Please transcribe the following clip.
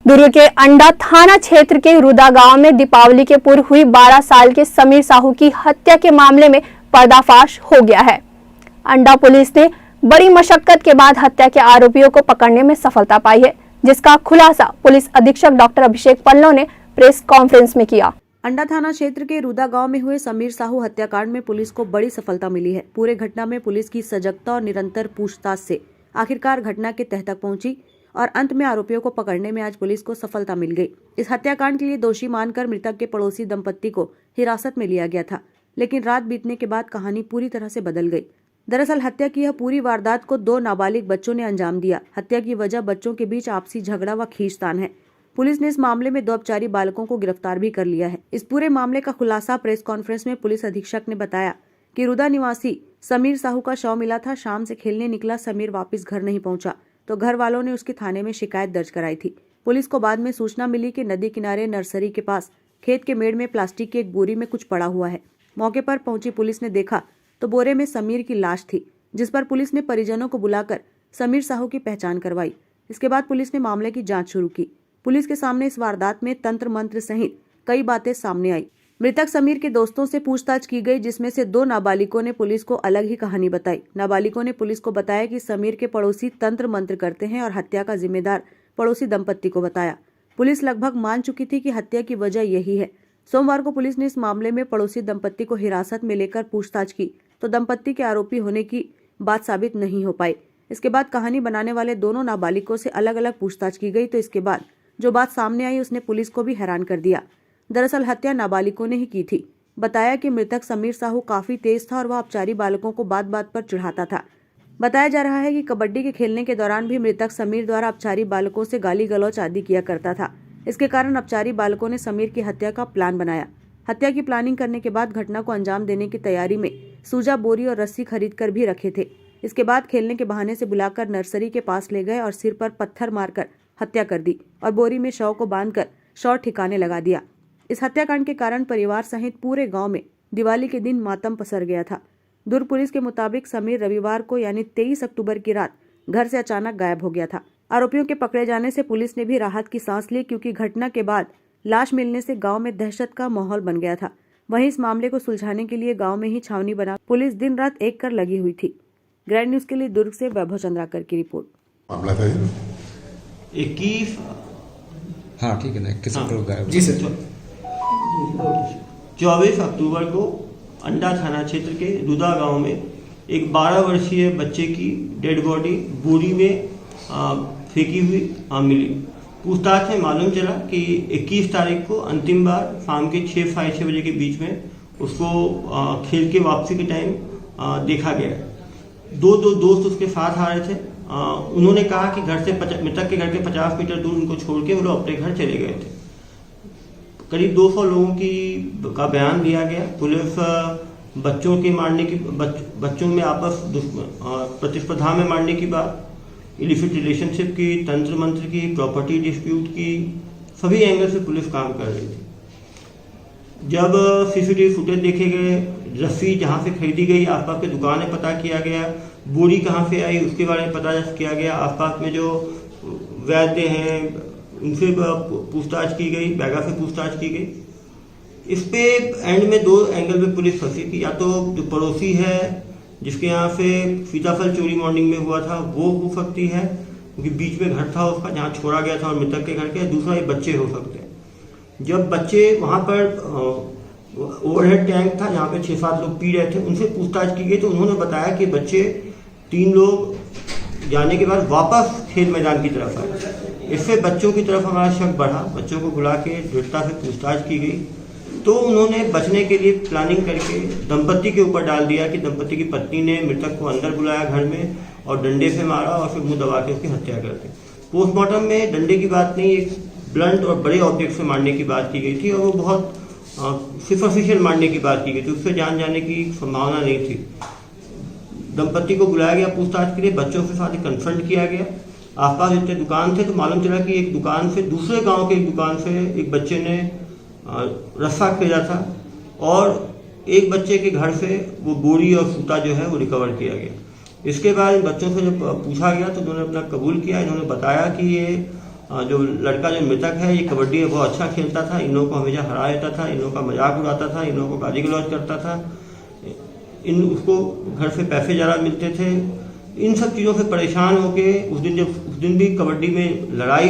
दुर्ग के अंडा थाना क्षेत्र के रुदा गांव में दीपावली के पूर्व हुई 12 साल के समीर साहू की हत्या के मामले में पर्दाफाश हो गया है। अंडा पुलिस ने बड़ी मशक्कत के बाद हत्या के आरोपियों को पकड़ने में सफलता पाई है, जिसका खुलासा पुलिस अधीक्षक डॉक्टर अभिषेक पल्लव ने प्रेस कॉन्फ्रेंस में किया। अंडा थाना क्षेत्र के रुदा गांव में हुए समीर साहू हत्याकांड में पुलिस को बड़ी सफलता मिली है। पूरे घटना में पुलिस की सजगता और निरंतर पूछताछ से आखिरकार घटना के तह तक पहुंची और अंत में आरोपियों को पकड़ने में आज पुलिस को सफलता मिल गई। इस हत्याकांड के लिए दोषी मानकर मृतक के पड़ोसी दंपत्ति को हिरासत में लिया गया था, लेकिन रात बीतने के बाद कहानी पूरी तरह से बदल गई। दरअसल हत्या की यह पूरी वारदात को 2 नाबालिग बच्चों ने अंजाम दिया। हत्या की वजह बच्चों के बीच आपसी झगड़ा व खींचतान है। पुलिस ने इस मामले में 2 अपचारी बालकों को गिरफ्तार भी कर लिया है। इस पूरे मामले का खुलासा प्रेस कॉन्फ्रेंस में पुलिस अधीक्षक ने बताया कि रुदा निवासी समीर साहू का शव मिला था। शाम से खेलने निकला समीर वापस घर नहीं पहुंचा तो घर वालों ने उसके थाने में शिकायत दर्ज कराई थी। पुलिस को बाद में सूचना मिली कि नदी किनारे नर्सरी के पास खेत के मेड़ में प्लास्टिक की एक बोरी में कुछ पड़ा हुआ है। मौके पर पहुंची पुलिस ने देखा तो बोरे में समीर की लाश थी, जिस पर पुलिस ने परिजनों को बुलाकर समीर साहू की पहचान करवाई। इसके बाद पुलिस ने मामले की जांच शुरू की। पुलिस के सामने इस वारदात में तंत्र मंत्र सहित कई बातें सामने आई। मृतक समीर के दोस्तों से पूछताछ की गई, जिसमें से 2 नाबालिगों ने पुलिस को अलग ही कहानी बताई। नाबालिगों ने पुलिस को बताया कि समीर के पड़ोसी तंत्र मंत्र करते हैं और हत्या का जिम्मेदार पड़ोसी दंपत्ति को बताया। पुलिस लगभग मान चुकी थी कि हत्या की वजह यही है। सोमवार को पुलिस ने इस मामले में पड़ोसी दंपत्ति को हिरासत में लेकर पूछताछ की तो दंपत्ति के आरोपी होने की बात साबित नहीं हो पाई। इसके बाद कहानी बनाने वाले दोनों नाबालिगों से अलग अलग पूछताछ की गई तो इसके बाद जो बात सामने आई उसने पुलिस को भी हैरान कर दिया। दरअसल हत्या नाबालिगों ने ही की थी। बताया कि मृतक समीर साहू काफी तेज था और वह अपचारी बालकों को बात बात पर चिढ़ाता था। बताया जा रहा है कि कबड्डी के खेलने के दौरान भी मृतक समीर द्वारा अपचारी बालकों से गाली गलौच आदि किया करता था। इसके कारण अपचारी बालकों ने समीर की हत्या का प्लान बनाया। हत्या की प्लानिंग करने के बाद घटना को अंजाम देने की तैयारी में सूजा, बोरी और रस्सी खरीद कर भी रखे थे। इसके बाद खेलने के बहाने से बुलाकर नर्सरी के पास ले गए और सिर पर पत्थर मारकर हत्या कर दी और बोरी में शव को बांधकर शव ठिकाने लगा दिया। इस हत्याकांड के कारण परिवार सहित पूरे गांव में दिवाली के दिन मातम पसर गया था। दुर्ग पुलिस के मुताबिक समीर रविवार को यानी 23 अक्टूबर की रात घर से अचानक गायब हो गया था। आरोपियों के पकड़े जाने से पुलिस ने भी राहत की सांस ली, क्योंकि घटना के बाद लाश मिलने से गांव में दहशत का माहौल बन गया था। वहीं इस मामले को सुलझाने के लिए गांव में ही छावनी बना पुलिस दिन रात एक कर लगी हुई थी। ग्रैंड न्यूज के लिए दुर्ग से वैभव चंद्राकर की रिपोर्ट। मामला था 21 हाँ ठीक है ना, किस गायब जी सर 24 अक्टूबर को अंडा थाना क्षेत्र के रुदा गांव में एक 12 वर्षीय बच्चे की डेड बॉडी बोरी में फेंकी हुई मिली। पूछताछ में मालूम चला कि 21 तारीख को अंतिम बार शाम के 6 साढ़े 6 बजे के बीच में उसको खेल के वापसी के टाइम देखा गया। दो दोस्त उसके साथ आ रहे थे। उन्होंने कहा कि घर से मृतक के घर के 50 मीटर दूर उनको छोड़ के वो लोग अपने घर चले गए थे। करीब 200 लोगों का बयान दिया गया। पुलिस बच्चों के मारने की बच्चों में आपस प्रतिस्पर्धा में मारने की बात, इलिसिट रिलेशनशिप की, तंत्र मंत्र की, प्रॉपर्टी डिस्प्यूट की, सभी एंगल से पुलिस काम कर रही थी। जब सीसीटीवी फुटेज देखे गए, रस्सी जहां से खरीदी गई, आसपास के दुकानें पता किया गया, बोरी कहां से आई उसके बारे में पता किया गया, आसपास में जो वैद्य हैं उनसे पूछताछ की गई, बैगा से पूछताछ की गई। इस पे एंड में 2 एंगल पे पुलिस फंसी थी। या तो जो पड़ोसी है जिसके यहाँ से सीताफल चोरी मॉर्निंग में हुआ था वो हो सकती है, क्योंकि बीच में घर था उसका जहाँ छोड़ा गया था और मृतक के घर के। दूसरा ये बच्चे हो सकते हैं। जब बच्चे वहाँ पर ओवरहेड टैंक था जहाँ पे 6-7 लोग पी रहे थे, उनसे पूछताछ की गई तो उन्होंने बताया कि बच्चे 3 लोग जाने के बाद वापस खेल मैदान की तरफ आए। इससे बच्चों की तरफ हमारा शक बढ़ा। बच्चों को बुला के दृढ़ता से पूछताछ की गई तो उन्होंने बचने के लिए प्लानिंग करके दंपत्ति के ऊपर डाल दिया कि दंपत्ति की पत्नी ने मृतक को अंदर बुलाया घर में और डंडे से मारा और फिर मुंह दबा के उसकी हत्या कर दी। पोस्टमार्टम में डंडे की बात नहीं, एक ब्लंट और बड़े ऑब्जेक्ट से मारने की बात की गई थी और वो बहुत सुपरफिशियल मारने की बात की गई थी, उससे जान जाने की संभावना नहीं थी। दंपत्ति को बुलाया गया पूछताछ के लिए, बच्चों के साथ कन्फ्रंट किया गया। आसपास जितने दुकान थे तो मालूम चला कि एक दुकान से, दूसरे गांव के एक दुकान से एक बच्चे ने रस्सा खरीदा था और एक बच्चे के घर से वो बोरी और सूता जो है वो रिकवर किया गया। इसके बाद इन बच्चों से जब पूछा गया तो उन्होंने अपना कबूल किया। इन्होंने बताया कि ये जो लड़का जो मृतक है, ये कबड्डी में बहुत अच्छा खेलता था, इन लोगों को हमेशा हरा देता था, इन लोगों का मजाक उड़ाता था, इन लोगों को गाली गलौज करता था, उसको घर से पैसे ज़्यादा मिलते थे। इन सब चीज़ों से परेशान होके उस दिन भी कबड्डी में लड़ाई